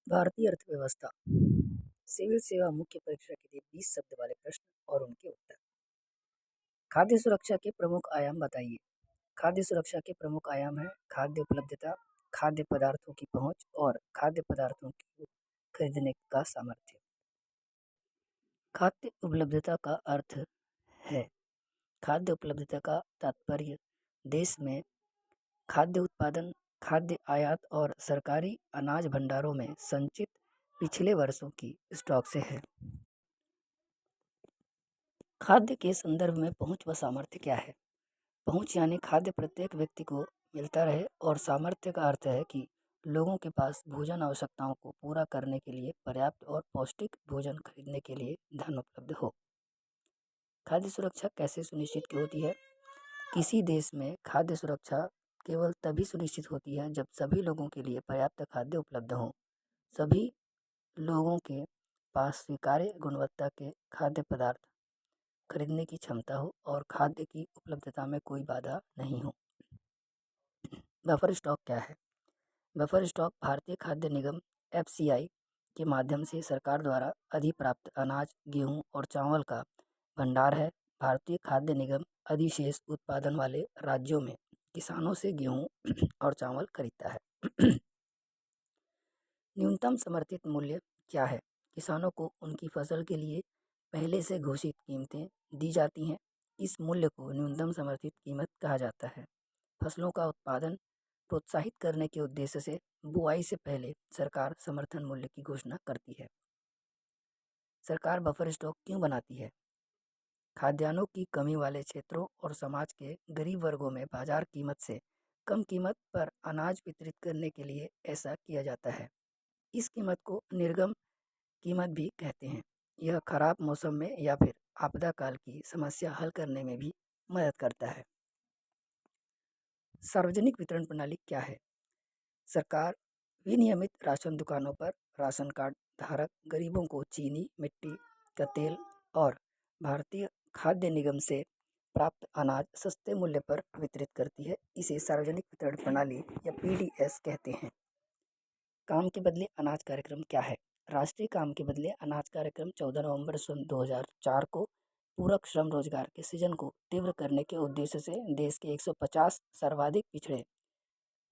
भारतीय अर्थव्यवस्था। सिविल सेवा मुख्य परीक्षा के लिए 20 शब्द वाले प्रश्न और उनके उत्तर। खाद्य सुरक्षा के प्रमुख आयाम बताइए। खाद्य सुरक्षा के प्रमुख आयाम है खाद्य उपलब्धता, खाद्य पदार्थों की पहुंच और खाद्य पदार्थों की खरीदने का सामर्थ्य। खाद्य उपलब्धता का अर्थ है खाद्य उपलब्धता का तात्पर्य देश में खाद्य उत्पादन, खाद्य आयात और सरकारी अनाज भंडारों में संचित पिछले वर्षों की स्टॉक से है। खाद्य के संदर्भ में पहुंच व सामर्थ्य क्या है? पहुंच यानी खाद्य प्रत्येक व्यक्ति को मिलता रहे और सामर्थ्य का अर्थ है कि लोगों के पास भोजन आवश्यकताओं को पूरा करने के लिए पर्याप्त और पौष्टिक भोजन खरीदने के लिए धन उपलब्ध हो। खाद्य सुरक्षा कैसे सुनिश्चित होती है? किसी देश में खाद्य सुरक्षा केवल तभी सुनिश्चित होती है जब सभी लोगों के लिए पर्याप्त खाद्य उपलब्ध हो, सभी लोगों के पास स्वीकार्य गुणवत्ता के खाद्य पदार्थ खरीदने की क्षमता हो और खाद्य की उपलब्धता में कोई बाधा नहीं हो। बफर स्टॉक क्या है? बफर स्टॉक भारतीय खाद्य निगम (एफसीआई) के माध्यम से सरकार द्वारा अधिप्राप्त अनाज, गेहूं और चावल का भंडार है। भारतीय खाद्य निगम अधिशेष उत्पादन वाले राज्यों में किसानों से गेहूं और चावल खरीदता है। न्यूनतम समर्थित मूल्य क्या है? किसानों को उनकी फसल के लिए पहले से घोषित कीमतें दी जाती हैं। इस मूल्य को न्यूनतम समर्थित कीमत कहा जाता है। फसलों का उत्पादन प्रोत्साहित करने के उद्देश्य से बुआई से पहले सरकार समर्थन मूल्य की घोषणा करती है। सरकार बफर स्टॉक क्यों बनाती है? खाद्यान्नों की कमी वाले क्षेत्रों और समाज के गरीब वर्गों में बाजार कीमत से कम कीमत पर अनाज वितरित करने के लिए ऐसा किया जाता है। इस कीमत को निर्गम कीमत भी कहते हैं। यह खराब मौसम में या फिर आपदा काल की समस्या हल करने में भी मदद करता है। सार्वजनिक वितरण प्रणाली क्या है? सरकार विनियमित राशन दुकानों पर राशन कार्ड धारक गरीबों को चीनी, मिट्टी का तेल और भारतीय खाद्य निगम से प्राप्त अनाज सस्ते मूल्य पर वितरित करती है। इसे सार्वजनिक वितरण प्रणाली या पीडीएस कहते हैं। काम के बदले अनाज कार्यक्रम क्या है? राष्ट्रीय काम के बदले अनाज कार्यक्रम 14 नवंबर सन 2004 को पूरक श्रम रोजगार के सृजन को तीव्र करने के उद्देश्य से देश के 150 सर्वाधिक पिछड़े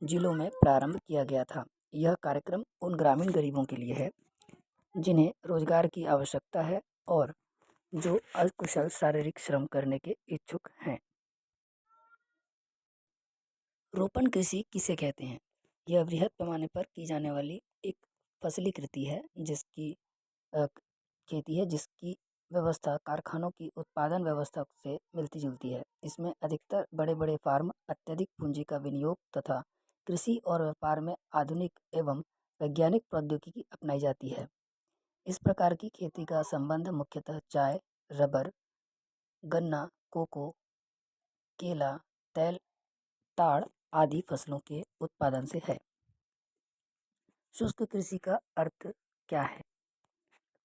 जिलों में प्रारंभ किया गया था। यह कार्यक्रम उन ग्रामीण गरीबों के लिए है जिन्हें रोजगार की आवश्यकता है और जो अकुशल शारीरिक श्रम करने के इच्छुक हैं। रोपण कृषि किसे कहते हैं? यह बृहद पैमाने पर की जाने वाली एक फसली कृषि है जिसकी खेती है जिसकी व्यवस्था कारखानों की उत्पादन व्यवस्था से मिलती जुलती है। इसमें अधिकतर बड़े बड़े फार्म, अत्यधिक पूंजी का विनियोग तथा कृषि और व्यापार में आधुनिक एवं वैज्ञानिक प्रौद्योगिकी अपनाई जाती है। इस प्रकार की खेती का संबंध मुख्यतः चाय, रबर, गन्ना, कोको, केला, तेल, ताड़ आदि फसलों के उत्पादन से है। शुष्क कृषि का अर्थ क्या है?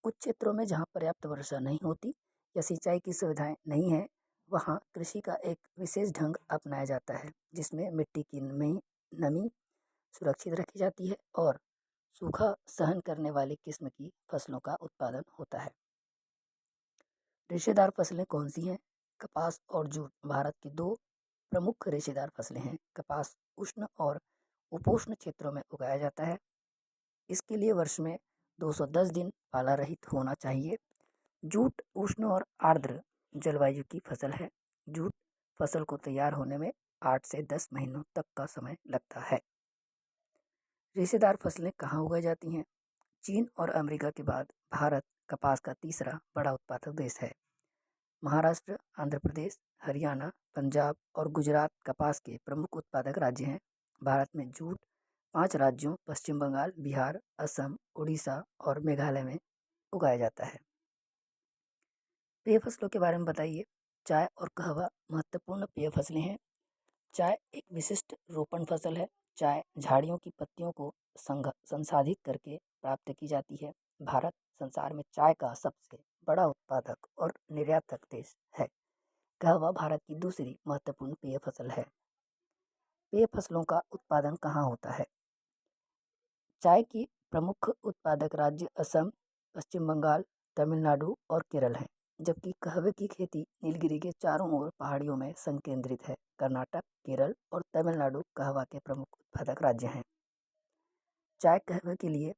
कुछ क्षेत्रों में जहाँ पर्याप्त वर्षा नहीं होती या सिंचाई की सुविधाएं नहीं है, वहाँ कृषि का एक विशेष ढंग अपनाया जाता है जिसमें मिट्टी की नमी सुरक्षित रखी जाती है और सूखा सहन करने वाली किस्म की फसलों का उत्पादन होता है। रेशेदार फसलें कौन सी हैं? कपास और जूट भारत की दो प्रमुख रेशेदार फसलें हैं। कपास उष्ण और उपोष्ण क्षेत्रों में उगाया जाता है। इसके लिए वर्ष में 210 दिन पाला रहित होना चाहिए। जूट उष्ण और आर्द्र जलवायु की फसल है। जूट फसल को तैयार होने में 8 से 10 महीनों तक का समय लगता है। रेशेदार फसलें कहाँ उगाई जाती हैं? चीन और अमेरिका के बाद भारत कपास का तीसरा बड़ा उत्पादक देश है। महाराष्ट्र, आंध्र प्रदेश, हरियाणा, पंजाब और गुजरात कपास के प्रमुख उत्पादक राज्य हैं। भारत में जूट 5 राज्यों पश्चिम बंगाल, बिहार, असम, उड़ीसा और मेघालय में उगाया जाता है। पेय फसलों के बारे में बताइए। चाय और कहवा महत्वपूर्ण पेय फसलें हैं। चाय एक विशिष्ट रोपण फसल है। चाय झाड़ियों की पत्तियों को संसाधित करके प्राप्त की जाती है। भारत संसार में चाय का सबसे बड़ा उत्पादक और निर्यातक देश है। कहवा भारत की दूसरी महत्वपूर्ण पेय फसल है। पेय फसलों का उत्पादन कहाँ होता है? चाय की प्रमुख उत्पादक राज्य असम, पश्चिम बंगाल, तमिलनाडु और केरल हैं, जबकि कहवे की खेती नीलगिरी के चारों ओर पहाड़ियों में संकेंद्रित है। कर्नाटक, केरल और तमिलनाडु कहवा के प्रमुख उत्पादक राज्य हैं। चाय कहवे के लिए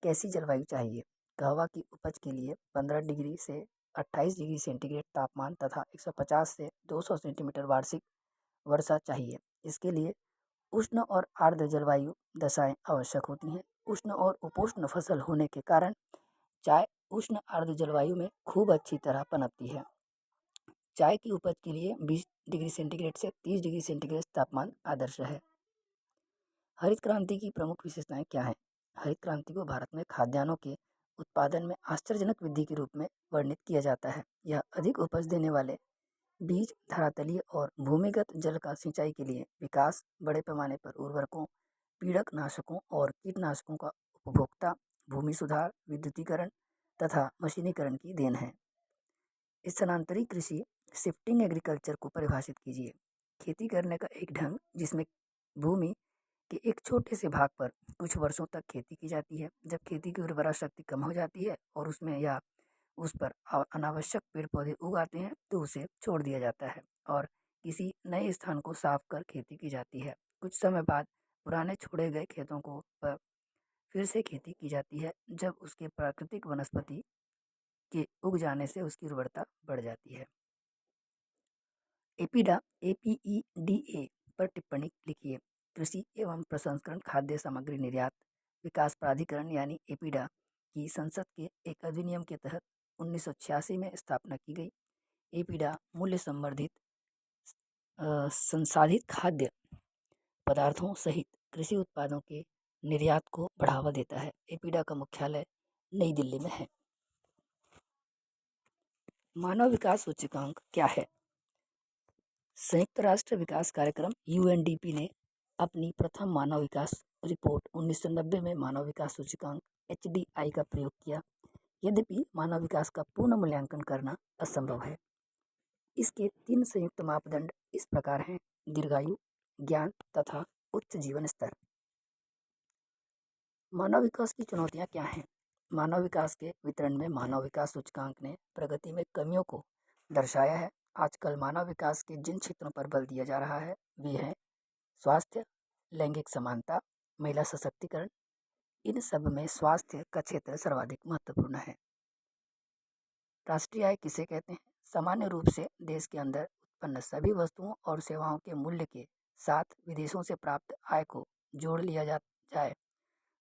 कैसी जलवायु चाहिए? कहवा की उपज के लिए 15 डिग्री से 28 डिग्री सेंटीग्रेड तापमान तथा 150 से 200 सेंटीमीटर वार्षिक वर्षा चाहिए। इसके लिए उष्ण और आर्द्र जलवायु दशाएं आवश्यक होती हैं। उष्ण और उपोष्ण फसल होने के कारण चाय उष्ण आर्द्र जलवायु में खूब अच्छी तरह पनपती है। चाय की उपज के लिए 20 डिग्री सेंटीग्रेड से 30 डिग्री सेंटीग्रेड तापमान आदर्श है। हरित क्रांति की प्रमुख विशेषताएं क्या हैं? हरित क्रांति को भारत में खाद्यान्नों के उत्पादन में आश्चर्यजनक वृद्धि के रूप में वर्णित किया जाता है। यह अधिक उपज देने वाले बीज, धरातलीय और भूमिगत जल का सिंचाई के लिए विकास, बड़े पैमाने पर उर्वरकों, पीड़क नाशकों और कीटनाशकों का उपभोक्ता, भूमि सुधार, विद्युतीकरण तथा मशीनीकरण की देन है। स्थानांतरी कृषि, शिफ्टिंग एग्रीकल्चर को परिभाषित कीजिए। खेती करने का एक ढंग जिसमें भूमि के एक छोटे से भाग पर कुछ वर्षों तक खेती की जाती है। जब खेती की उर्वरा शक्ति कम हो जाती है और उसमें या उस पर अनावश्यक पेड़ पौधे उग आते हैं तो उसे छोड़ दिया जाता है और किसी नए स्थान को साफ कर खेती की जाती है। कुछ समय बाद पुराने छोड़े गए खेतों को पर फिर से खेती की जाती है, जब उसके प्राकृतिक वनस्पति के उग जाने से उसकी उर्वरता बढ़ जाती है। एपीडा APEDA पर टिप्पणी लिखिए। कृषि एवं प्रसंस्करण खाद्य सामग्री निर्यात विकास प्राधिकरण यानी एपीडा की संसद के एक अधिनियम के तहत 1986 में स्थापना की गई। एपीडा मूल्य संवर्धित संसाधित खाद्य पदार्थों सहित कृषि उत्पादों के निर्यात को बढ़ावा देता है। एपीडा का मुख्यालय नई दिल्ली में है। मानव विकास सूचकांक क्या है? संयुक्त राष्ट्र विकास कार्यक्रम UNDP ने अपनी प्रथम मानव विकास रिपोर्ट 1990 में मानव विकास सूचकांक HDI का प्रयोग किया। यद्यपि मानव विकास का पूर्ण मूल्यांकन करना असंभव है। इसके 3 संयुक्त मापदंड इस प्रकार हैं: दीर्घायु, ज्ञान तथा उच्च जीवन स्तर। मानव विकास की चुनौतियां क्या हैं? मानव विकास के वितरण में मानव विकास सूचकांक ने प्रगति में कमियों को दर्शाया है। आजकल मानव विकास के जिन क्षेत्रों पर बल दिया जा रहा है वे हैं स्वास्थ्य, लैंगिक समानता, महिला सशक्तिकरण। इन सब में स्वास्थ्य का क्षेत्र सर्वाधिक महत्वपूर्ण है। राष्ट्रीय आय किसे कहते हैं? सामान्य रूप से देश के अंदर उत्पन्न सभी वस्तुओं और सेवाओं के मूल्य के साथ विदेशों से प्राप्त आय को जोड़ लिया जाए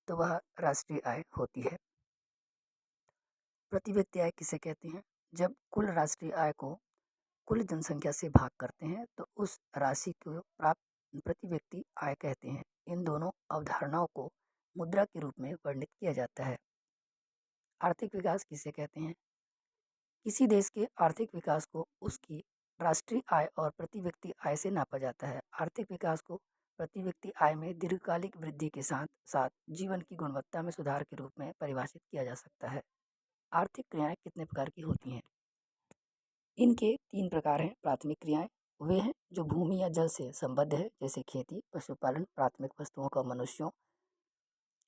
तो वह राष्ट्रीय आय होती है। प्रति व्यक्ति आय किसे कहते हैं? जब कुल राष्ट्रीय आय को कुल जनसंख्या से भाग करते हैं तो उस राशि को प्राप्त प्रति व्यक्ति आय कहते हैं। इन दोनों अवधारणाओं को मुद्रा के रूप में वर्णित किया जाता है। आर्थिक विकास किसे कहते हैं? किसी देश के आर्थिक विकास को उसकी राष्ट्रीय आय और प्रति व्यक्ति आय से नापा जाता है। आर्थिक विकास को प्रति व्यक्ति आय में दीर्घकालिक वृद्धि के साथ साथ जीवन की गुणवत्ता में सुधार के रूप में परिभाषित किया जा सकता है। आर्थिक क्रियाएं कितने प्रकार की होती हैं? इनके 3 प्रकार हैं। प्राथमिक क्रियाएं वे हैं जो भूमि या जल से संबद्ध है, जैसे खेती, पशुपालन। प्राथमिक वस्तुओं का मनुष्यों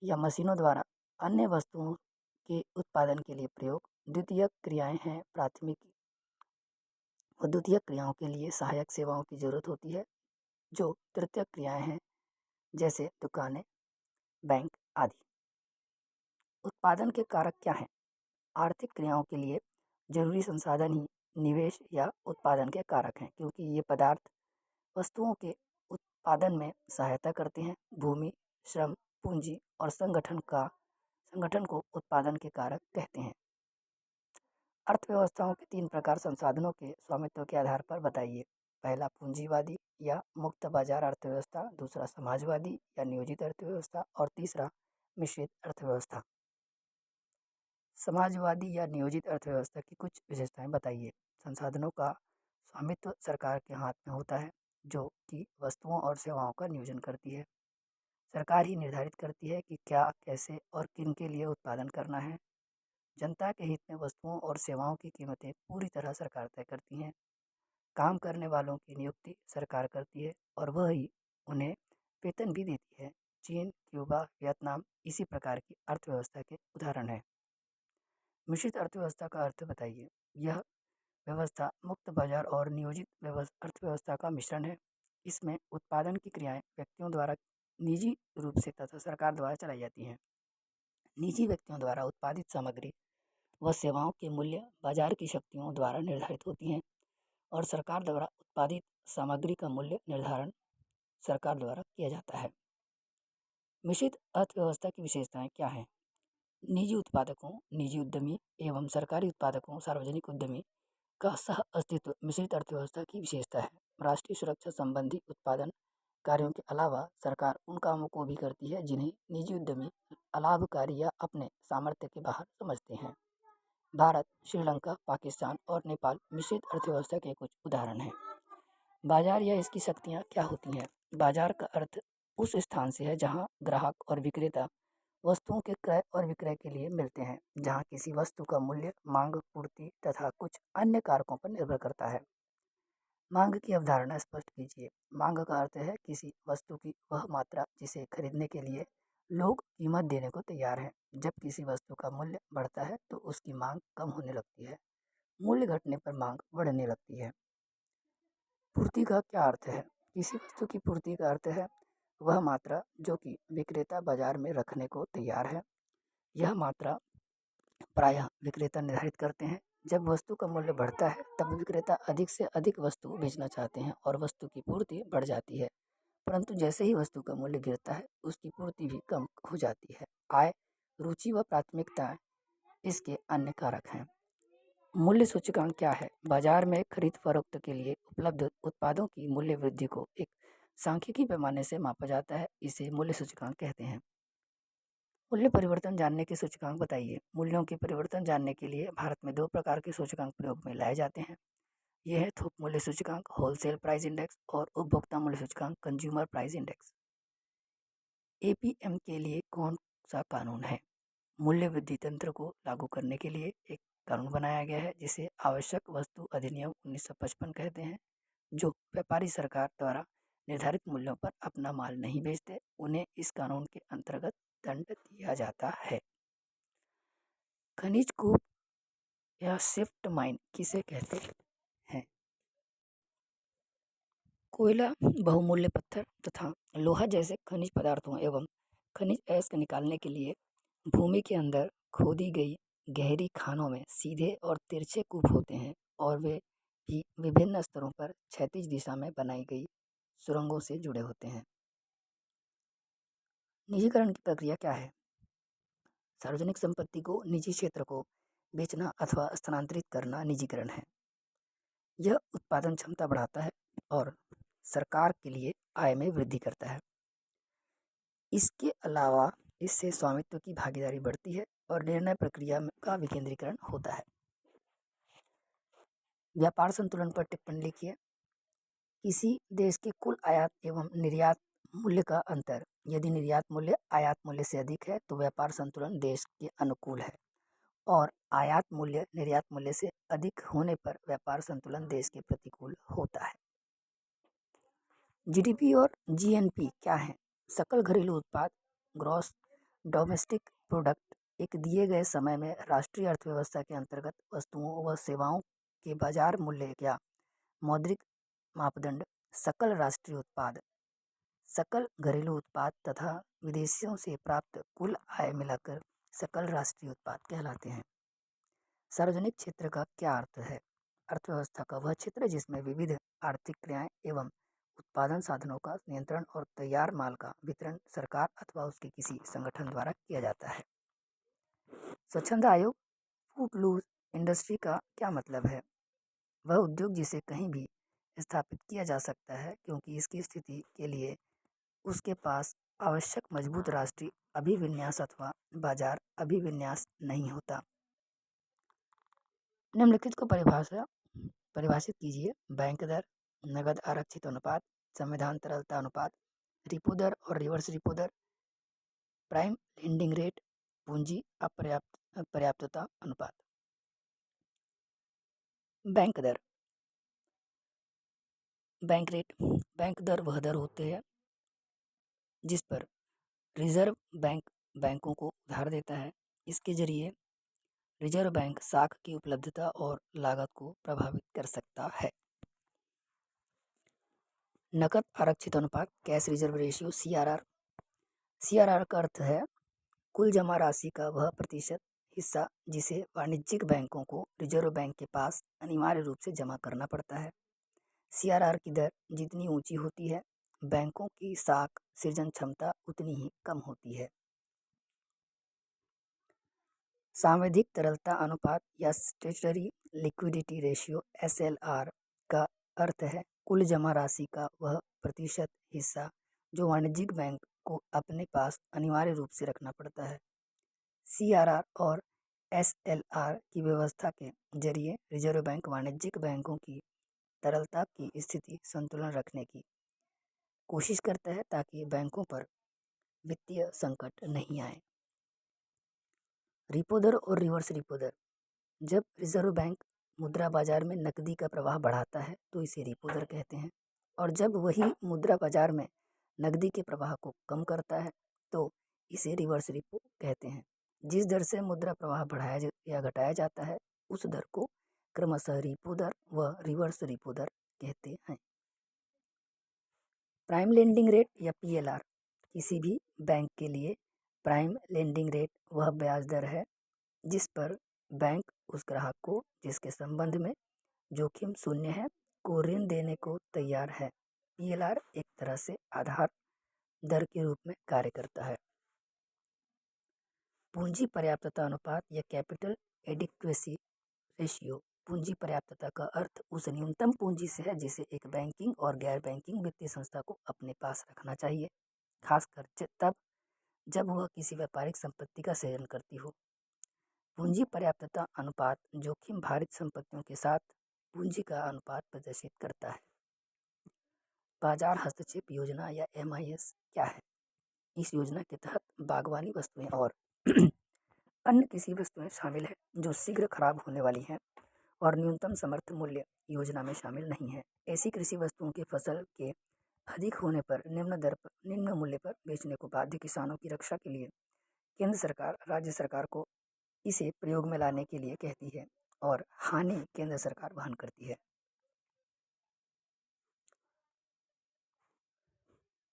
या मशीनों द्वारा अन्य वस्तुओं के उत्पादन के लिए प्रयोग। द्वितीयक क्रियाएं हैं प्राथमिक और द्वितीयक क्रियाओं के लिए सहायक सेवाओं की जरूरत होती है, जो तृतीयक क्रियाएं हैं, जैसे दुकानें, बैंक आदि। उत्पादन के कारक क्या हैं? आर्थिक क्रियाओं के लिए जरूरी संसाधन ही निवेश या उत्पादन के कारक हैं, क्योंकि ये पदार्थ वस्तुओं के उत्पादन में सहायता करते हैं। भूमि, श्रम, पूंजी और संगठन को उत्पादन के कारक कहते हैं। अर्थव्यवस्थाओं के 3 प्रकार संसाधनों के स्वामित्व के आधार पर बताइए। पहला पूंजीवादी या मुक्त बाजार अर्थव्यवस्था, दूसरा समाजवादी या नियोजित अर्थव्यवस्था और तीसरा मिश्रित अर्थव्यवस्था। समाजवादी या नियोजित अर्थव्यवस्था की कुछ विशेषताएं बताइए। संसाधनों का स्वामित्व सरकार के हाथ में होता है, जो कि वस्तुओं और सेवाओं का नियोजन करती है। सरकार ही निर्धारित करती है कि क्या, कैसे और किन के लिए उत्पादन करना है। जनता के हित में वस्तुओं और सेवाओं की कीमतें पूरी तरह सरकार तय करती हैं। काम करने वालों की नियुक्ति सरकार करती है और वह ही उन्हें वेतन भी देती है। चीन, क्यूबा, वियतनाम इसी प्रकार की अर्थव्यवस्था के उदाहरण हैं। मिश्रित अर्थव्यवस्था का अर्थ बताइए। यह व्यवस्था मुक्त बाजार और नियोजित अर्थव्यवस्था का मिश्रण है। इसमें उत्पादन की क्रियाएं व्यक्तियों द्वारा निजी रूप से तथा सरकार द्वारा चलाई जाती हैं। निजी व्यक्तियों द्वारा उत्पादित सामग्री व सेवाओं के मूल्य बाजार की शक्तियों द्वारा निर्धारित होती हैं और सरकार द्वारा उत्पादित सामग्री का मूल्य निर्धारण सरकार द्वारा किया जाता है। मिश्रित अर्थव्यवस्था की विशेषताएं क्या हैं? निजी उत्पादकों, निजी उद्यमी एवं सरकारी उत्पादकों, सार्वजनिक उद्यमी का सह अस्तित्व मिश्रित अर्थव्यवस्था की विशेषता है। राष्ट्रीय सुरक्षा संबंधी उत्पादन कार्यों के अलावा सरकार उन कामों को भी करती है जिन्हें निजी उद्यमी अलाभकारी या अपने सामर्थ्य के बाहर समझते हैं। भारत, श्रीलंका, पाकिस्तान और नेपाल मिश्रित अर्थव्यवस्था के कुछ उदाहरण हैं। बाजार या इसकी शक्तियाँ क्या होती हैं? बाजार का अर्थ उस स्थान से है जहाँ ग्राहक और विक्रेता वस्तुओं के क्रय और विक्रय के लिए मिलते हैं, जहाँ किसी वस्तु का मूल्य मांग, पूर्ति तथा कुछ अन्य कारकों पर निर्भर करता है। मांग की अवधारणा स्पष्ट कीजिए। मांग का अर्थ है किसी वस्तु की वह मात्रा जिसे खरीदने के लिए लोग कीमत देने को तैयार हैं। जब किसी वस्तु का मूल्य बढ़ता है तो उसकी मांग कम होने लगती है। मूल्य घटने पर मांग बढ़ने लगती है। पूर्ति का क्या अर्थ है? किसी वस्तु की पूर्ति का अर्थ है वह मात्रा जो कि विक्रेता बाजार में रखने को तैयार है। यह मात्रा प्रायः विक्रेता निर्धारित करते हैं। जब वस्तु का मूल्य बढ़ता है तब विक्रेता अधिक से अधिक वस्तु बेचना चाहते हैं और वस्तु की पूर्ति बढ़ जाती है। परंतु जैसे ही वस्तु का मूल्य गिरता है उसकी पूर्ति भी कम हो जाती है। आय, रुचि व प्राथमिकताएं इसके अन्य कारक हैं। मूल्य सूचकांक क्या है? बाजार में खरीद फरोख्त के लिए उपलब्ध उत्पादों की मूल्य वृद्धि को एक सांख्यिकी पैमाने से मापा जाता है। इसे मूल्य सूचकांक कहते हैं। मूल्य परिवर्तन जानने के सूचकांक बताइए। मूल्यों के परिवर्तन जानने के लिए भारत में दो प्रकार के सूचकांक प्रयोग में लाए जाते हैं। यह है थोक मूल्य सूचकांक होलसेल प्राइस इंडेक्स और उपभोक्ता मूल्य सूचकांक कंज्यूमर प्राइस इंडेक्स। एपीएम के लिए कौन सा कानून है? मूल्य वृद्धि तंत्र को लागू करने के लिए एक कानून बनाया गया है जिसे आवश्यक वस्तु अधिनियम 1955 कहते हैं। जो व्यापारी सरकार द्वारा निर्धारित मूल्यों पर अपना माल नहीं बेचते उन्हें इस कानून के अंतर्गत दंड दिया जाता है। खनिज कूप या शिफ्ट माइन किसे कहते हैं? कोयला, बहुमूल्य पत्थर तथा लोहा जैसे खनिज पदार्थों एवं खनिज अयस्क निकालने के लिए भूमि के अंदर खोदी गई गहरी खानों में सीधे और तिरछे कूप होते हैं और वे भी विभिन्न स्तरों पर क्षैतिज दिशा में बनाई गई सुरंगों से जुड़े होते हैं। निजीकरण की प्रक्रिया क्या है? सार्वजनिक संपत्ति को निजी क्षेत्र को बेचना अथवा स्थानांतरित करना निजीकरण है। यह उत्पादन क्षमता बढ़ाता है और सरकार के लिए आय में वृद्धि करता है। इसके अलावा इससे स्वामित्व की भागीदारी बढ़ती है और निर्णय प्रक्रिया का विकेंद्रीकरण होता है। व्यापार संतुलन पर टिप्पणी लिखिए। किसी देश के कुल आयात एवं निर्यात मूल्य का अंतर यदि निर्यात मूल्य आयात मूल्य से अधिक है तो व्यापार संतुलन देश के अनुकूल है और आयात मूल्य निर्यात मूल्य से अधिक होने पर व्यापार संतुलन देश के प्रतिकूल होता है। जीडीपी और जीएनपी क्या है? सकल घरेलू उत्पाद, ग्रॉस डोमेस्टिक प्रोडक्ट एक दिए गए समय में राष्ट्रीय अर्थव्यवस्था के अंतर्गत वस्तुओं व सेवाओं के बाजार मूल्य या मौद्रिक मापदंड। सकल राष्ट्रीय उत्पाद, सकल घरेलू उत्पाद तथा विदेशियों से प्राप्त कुल आय मिलाकर सकल राष्ट्रीय उत्पाद कहलाते हैं। सार्वजनिक क्षेत्र का क्या अर्थ है? अर्थव्यवस्था का वह क्षेत्र जिसमें विविध आर्थिक क्रियाएं एवं उत्पादन साधनों का नियंत्रण और तैयार माल का वितरण सरकार अथवा उसके किसी संगठन द्वारा किया जाता है। स्वच्छंद आयोग फूटलूज इंडस्ट्री का क्या मतलब है? वह उद्योग जिसे कहीं भी स्थापित किया जा सकता है क्योंकि इसकी स्थिति के लिए उसके पास आवश्यक मजबूत राष्ट्रीय अभिविन्यास अथवा बाजार अभिविन्यास नहीं होता। निम्नलिखित को परिभाषित कीजिए। बैंक दर, नगद आरक्षित अनुपात, संविधान तरलता अनुपात, रिपो दर और रिवर्स रिपो दर, प्राइम लेंडिंग रेट, पूंजी पर्याप्तता अनुपात। बैंक दर, बैंक रेट, बैंक दर वह दर होती है जिस पर रिजर्व बैंक बैंकों को उधार देता है। इसके जरिए रिजर्व बैंक साख की उपलब्धता और लागत को प्रभावित कर सकता है। नकद आरक्षित अनुपात, cash reserve ratio, CRR। CRR का अर्थ है कुल जमा राशि का वह प्रतिशत हिस्सा जिसे वाणिज्यिक बैंकों को रिजर्व बैंक के पास अनिवार्य रूप से जमा करना पड़ता है। CRR की दर जितनी ऊंची होती है, बैंकों की साख सृजन क्षमता उतनी ही कम होती है। सांविधिक तरलता अनुपात या स्टैट्यूटरी लिक्विडिटी रेशियो, SLR का अर्थ है कुल जमा राशि का वह प्रतिशत हिस्सा जो वाणिज्यिक बैंक को अपने पास अनिवार्य रूप से रखना पड़ता है। CRR और SLR की व्यवस्था के जरिए रिजर्व बैंक वाणिज्यिक बैंकों की तरलता की स्थिति संतुलन रखने की कोशिश करता है ताकि बैंकों पर वित्तीय संकट नहीं आए। रिपो दर और रिवर्स रिपो दर। जब रिजर्व बैंक मुद्रा बाजार में नकदी का प्रवाह बढ़ाता है तो इसे रिपो दर कहते हैं, और जब वही मुद्रा बाजार में नकदी के प्रवाह को कम करता है तो इसे रिवर्स रिपो कहते हैं। जिस दर से मुद्रा प्रवाह बढ़ाया या घटाया जाता है उस दर को क्रमशः रिपो दर व रिवर्स रिपो दर कहते हैं। प्राइम लेंडिंग रेट या PLR। किसी भी बैंक के लिए प्राइम लेंडिंग रेट वह ब्याज दर है जिस पर बैंक उस ग्राहक को जिसके संबंध में जोखिम शून्य है को ऋण देने को तैयार है। PLR एक तरह से आधार दर के रूप में कार्य करता है। पूंजी पर्याप्तता अनुपात या कैपिटल एडिक्वेसी रेशियो। पूंजी पर्याप्तता का अर्थ उस न्यूनतम पूंजी से है जिसे एक बैंकिंग और गैर बैंकिंग वित्तीय संस्था को अपने पास रखना चाहिए, खासकर तब जब वह किसी व्यापारिक संपत्ति का सृजन करती हो। पूंजी पर्याप्तता अनुपात जोखिम भारित संपत्तियों के साथ पूंजी का अनुपात प्रदर्शित करता है। बाजार हस्तक्षेप योजना या MIS क्या है? इस योजना के तहत बागवानी वस्तुएं और अन्य किसी वस्तुएं शामिल है जो शीघ्र खराब होने वाली हैं और न्यूनतम समर्थन मूल्य योजना में शामिल नहीं है। ऐसी कृषि वस्तुओं की फसल के अधिक होने पर निम्न मूल्य पर बेचने को बाध्य किसानों की रक्षा के लिए केंद्र सरकार राज्य सरकार को इसे प्रयोग में लाने के लिए कहती है और हानि केंद्र सरकार वहन करती है।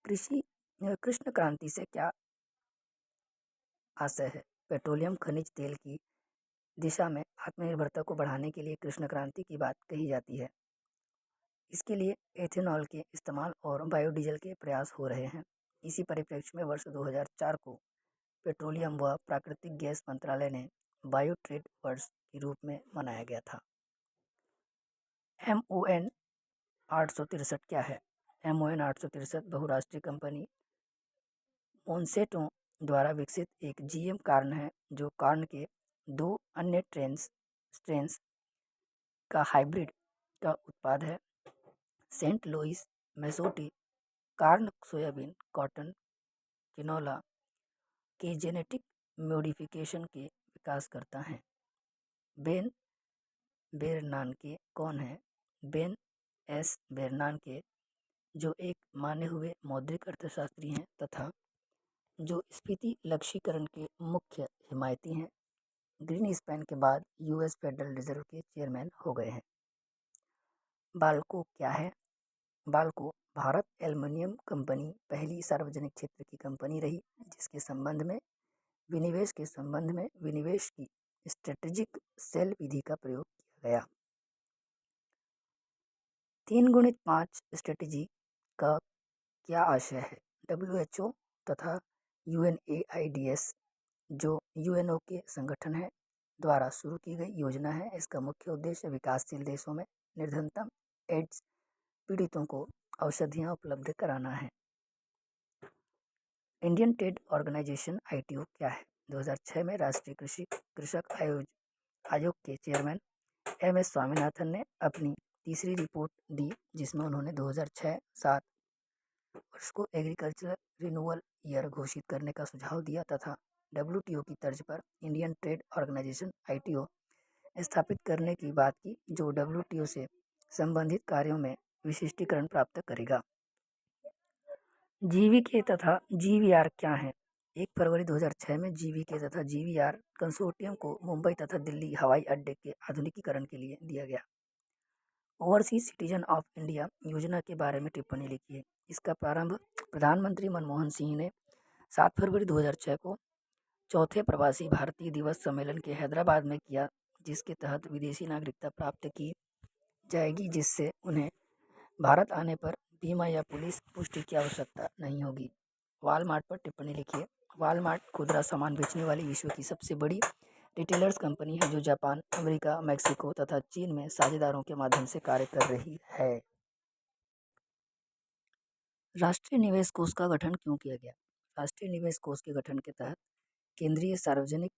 कृष्ण क्रांति से क्या आशय है? पेट्रोलियम खनिज तेल की दिशा में आत्मनिर्भरता को बढ़ाने के लिए कृष्ण क्रांति की बात कही जाती है। इसके लिए एथेनॉल के इस्तेमाल और बायोडीजल के प्रयास हो रहे हैं। इसी परिप्रेक्ष्य में वर्ष 2004 को पेट्रोलियम व प्राकृतिक गैस मंत्रालय ने बायो ट्रेड वर्ष के रूप में मनाया गया था। MON 863 क्या है? MON 863 बहुराष्ट्रीय कंपनी मोंसेटो द्वारा विकसित एक GM कार्न है जो कार्न के दो अन्य स्ट्रेन्स का हाइब्रिड का उत्पाद है। Saint Louis Missouri corn soybean, cotton, canola के जेनेटिक मॉडिफिकेशन के विकासकर्ता हैं। बेन बेरनानके कौन है? बेन S बेरनानके जो एक माने हुए मौद्रिक अर्थशास्त्री हैं तथा जो स्फीति लक्ष्यीकरण के मुख्य हिमायती हैं, ग्रीनस्पैन के बाद US फेडरल रिजर्व के चेयरमैन हो गए हैं। बाल्को क्या है? बाल्को भारत एल्युमिनियम कंपनी पहली सार्वजनिक क्षेत्र की कंपनी रही जिसके संबंध में विनिवेश की स्ट्रेटेजिक सेल विधि का प्रयोग किया गया। 3x5 स्ट्रेटेजी का क्या आशय है? WHO तथा UNAIDS जो UNO के संगठन है द्वारा शुरू की गई योजना है। इसका मुख्य उद्देश्य विकासशील देशों में निर्धनतम एड्स पीड़ितों को औषधियाँ उपलब्ध कराना है। इंडियन ट्रेड ऑर्गेनाइजेशन ITO क्या है? 2006 में राष्ट्रीय कृषक आयोग के चेयरमैन MS स्वामीनाथन ने अपनी तीसरी रिपोर्ट दी जिसमें उन्होंने 2006-07 वर्ष को एग्रीकल्चरल रिन्यूअल ईयर घोषित करने का सुझाव दिया तथा WTO की तर्ज पर इंडियन ट्रेड ऑर्गेनाइजेशन ITO स्थापित करने की बात की जो WTO से संबंधित कार्यों में विशिष्टीकरण प्राप्त करेगा। GVK तथा GVR क्या है? 1 फरवरी 2006 में जीवीके तथा जीवीआर कंसोर्टियम को मुंबई तथा दिल्ली हवाई अड्डे के आधुनिकीकरण के लिए दिया गया। ओवरसीज सिटीजन ऑफ इंडिया योजना के बारे में टिप्पणी लिखिए। इसका प्रारंभ प्रधानमंत्री मनमोहन सिंह ने 7 फरवरी 2006 को चौथे प्रवासी भारतीय दिवस सम्मेलन के हैदराबाद में किया, जिसके तहत विदेशी नागरिकता प्राप्त की जाएगी, जिससे उन्हें भारत आने पर बीमा या पुलिस पुष्टि की आवश्यकता नहीं होगी। वॉलमार्ट पर टिप्पणी लिखिए। वॉलमार्ट खुदरा सामान बेचने वाली विश्व की सबसे बड़ी रिटेलर्स कंपनी है, जो जापान, अमेरिका, मेक्सिको तथा चीन में साझेदारों के माध्यम से कार्य कर रही है। राष्ट्रीय निवेश कोष का गठन क्यों किया गया? राष्ट्रीय निवेश कोष के गठन के तहत केंद्रीय सार्वजनिक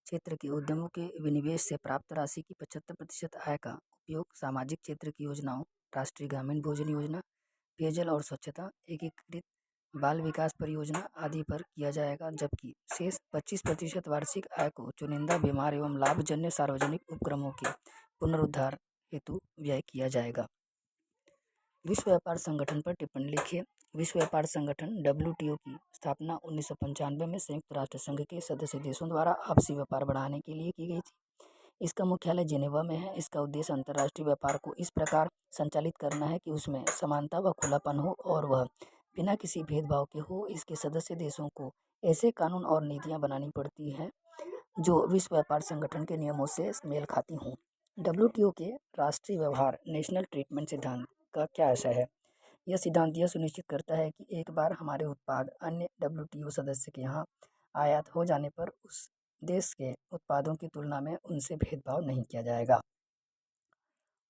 क्षेत्र के उद्यमों के विनिवेश से प्राप्त राशि की 75% आय का उपयोग सामाजिक क्षेत्र की योजनाओं, राष्ट्रीय ग्रामीण भोजन योजना, पेयजल और स्वच्छता, एकीकृत बाल विकास परियोजना आदि पर किया जाएगा, जबकि शेष 25% वार्षिक आय को चुनिंदा बीमार एवं लाभजन्य सार्वजनिक उपक्रमों के पुनरुद्धार हेतु व्यय किया जाएगा। विश्व व्यापार संगठन पर टिप्पणी लिखिए। विश्व व्यापार संगठन WTO की स्थापना 1995 में संयुक्त राष्ट्र संघ के सदस्य देशों द्वारा आपसी व्यापार बढ़ाने के लिए की गई थी। इसका मुख्यालय जेनेवा में है। इसका उद्देश्य अंतर्राष्ट्रीय व्यापार को इस प्रकार संचालित करना है कि उसमें समानता व खुलापन हो और वह बिना किसी भेदभाव के हो। इसके सदस्य देशों को ऐसे कानून और नीतियाँ बनानी पड़ती हैं जो विश्व व्यापार संगठन के नियमों से मेल खाती हों। WTO के राष्ट्रीय व्यवहार नेशनल ट्रीटमेंट सिद्धांत का क्या आशय है? यह सिद्धांत यह सुनिश्चित करता है कि एक बार हमारे उत्पाद अन्य WTO सदस्य के यहाँ आयात हो जाने पर उस देश के उत्पादों की तुलना में उनसे भेदभाव नहीं किया जाएगा।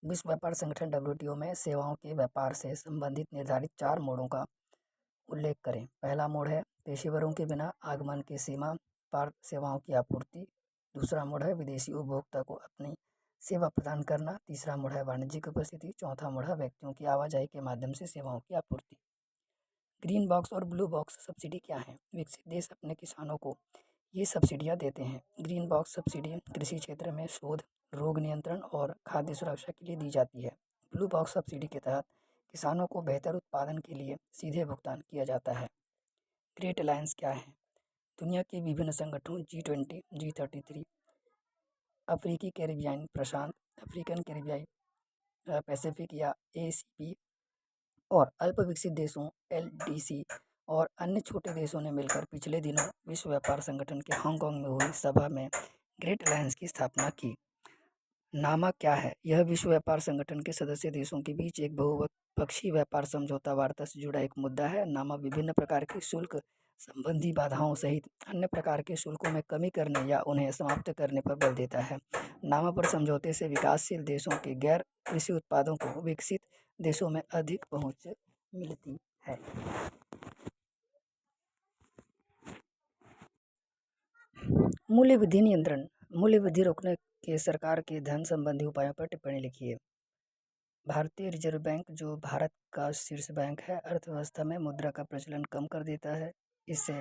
विश्व व्यापार संगठन WTO में सेवाओं के व्यापार से संबंधित निर्धारित 4 मोडों का उल्लेख करें। पहला मोड है पेशेवरों के बिना आगमन की सीमा पार सेवाओं की आपूर्ति। दूसरा मोड है विदेशी उपभोक्ता को अपनी सेवा प्रदान करना। तीसरा मोड है वाणिज्यिक उपस्थिति। चौथा मोड है व्यक्तियों की आवाजाही के माध्यम से सेवाओं की आपूर्ति। ग्रीन बॉक्स और ब्लू बॉक्स सब्सिडी क्या है? विकसित देश अपने किसानों को ये सब्सिडियाँ देते हैं। ग्रीन बॉक्स सब्सिडी कृषि क्षेत्र में शोध, रोग नियंत्रण और खाद्य सुरक्षा के लिए दी जाती है। ब्लू बॉक्स सब्सिडी के तहत किसानों को बेहतर उत्पादन के लिए सीधे भुगतान किया जाता है। ग्रेट अलायंस क्या है? दुनिया के विभिन्न संगठनों G20, G33, अफ्रीकी कैरिबियाई प्रशांत, अफ्रीकन कैरिबियाई पैसिफिक या ACP और अल्प विकसित देशों LDC और अन्य छोटे देशों ने मिलकर पिछले दिनों विश्व व्यापार संगठन के हांगकांग में हुई सभा में ग्रेट अलायंस की स्थापना की। नामा क्या है? यह विश्व व्यापार संगठन के सदस्य देशों के बीच एक बहुपक्षीय व्यापार समझौता वार्ता से जुड़ा एक मुद्दा है। नामा विभिन्न प्रकार की शुल्क संबंधी बाधाओं सहित अन्य प्रकार के शुल्कों में कमी करने या उन्हें समाप्त करने पर बल देता है। नामा पर समझौते से विकासशील देशों के गैर कृषि उत्पादों को विकसित देशों में अधिक पहुंच मिलती है। मूल्य वृद्धि नियंत्रण। मूल्य वृद्धि रोकने के सरकार के धन संबंधी उपायों पर टिप्पणी लिखिए। भारतीय रिजर्व बैंक, जो भारत का शीर्ष बैंक है, अर्थव्यवस्था में मुद्रा का प्रचलन कम कर देता है। इससे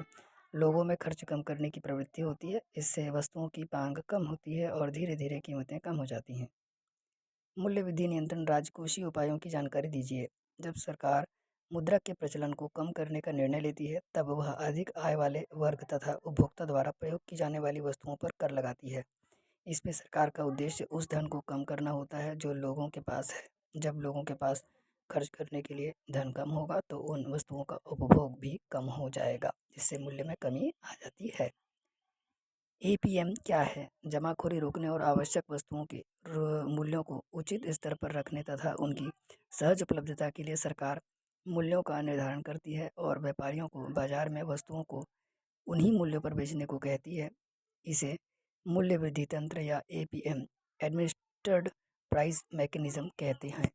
लोगों में खर्च कम करने की प्रवृत्ति होती है। इससे वस्तुओं की मांग कम होती है और धीरे धीरे कीमतें कम हो जाती हैं। मूल्य वृद्धि नियंत्रण राजकोषीय उपायों की जानकारी दीजिए। जब सरकार मुद्रा के प्रचलन को कम करने का निर्णय लेती है, तब वह अधिक आय वाले वर्ग तथा उपभोक्ता द्वारा प्रयोग की जाने वाली वस्तुओं पर कर लगाती है। इसमें सरकार का उद्देश्य उस धन को कम करना होता है जो लोगों के पास है। जब लोगों के पास खर्च करने के लिए धन कम होगा तो उन वस्तुओं का उपभोग भी कम हो जाएगा, जिससे मूल्य में कमी आ जाती है। APM क्या है? जमाखोरी रोकने और आवश्यक वस्तुओं के मूल्यों को उचित स्तर पर रखने तथा उनकी सहज उपलब्धता के लिए सरकार मूल्यों का निर्धारण करती है और व्यापारियों को बाजार में वस्तुओं को उन्हीं मूल्यों पर बेचने को कहती है। इसे मूल्य वृद्धि तंत्र या APM एडमिनिस्टर्ड प्राइस मैकेनिज्म कहते हैं।